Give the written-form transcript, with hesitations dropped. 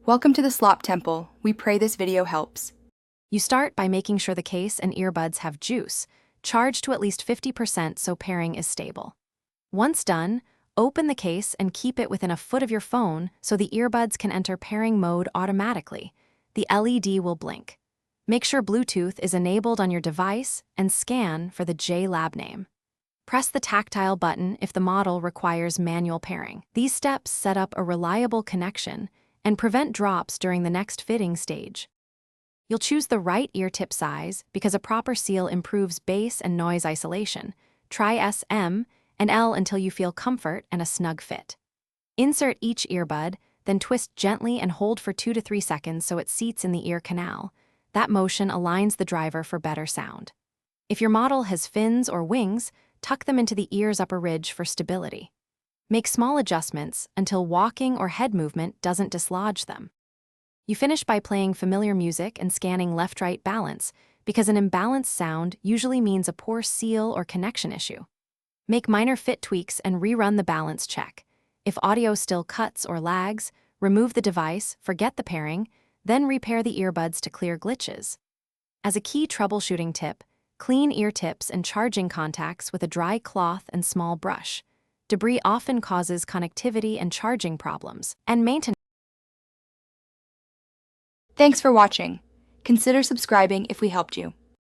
Welcome to the Slop Temple. We pray this video helps. You start by making sure the case and earbuds have juice, charged to at least 50% so pairing is stable. Once done, open the case and keep it within a foot of your phone so the earbuds can enter pairing mode automatically. The LED will blink. Make sure Bluetooth is enabled on your device and scan for the Jlab name. Press the tactile button if the model requires manual pairing. These steps set up a reliable connection and prevent drops during the next fitting stage. You'll choose the right ear tip size because a proper seal improves bass and noise isolation. Try S, M, and L until you feel comfort and a snug fit. Insert each earbud, then twist gently and hold for 2 to 3 seconds so it seats in the ear canal. That motion aligns the driver for better sound. If your model has fins or wings, tuck them into the ear's upper ridge for stability. Make small adjustments until walking or head movement doesn't dislodge them. You finish by playing familiar music and scanning left-right balance because an imbalanced sound usually means a poor seal or connection issue. Make minor fit tweaks and rerun the balance check. If audio still cuts or lags, remove the device, forget the pairing, then repair the earbuds to clear glitches. As a key troubleshooting tip, clean ear tips and charging contacts with a dry cloth and small brush. Debris often causes connectivity and charging problems, and maintenance. Thanks for watching. Consider subscribing if we helped you.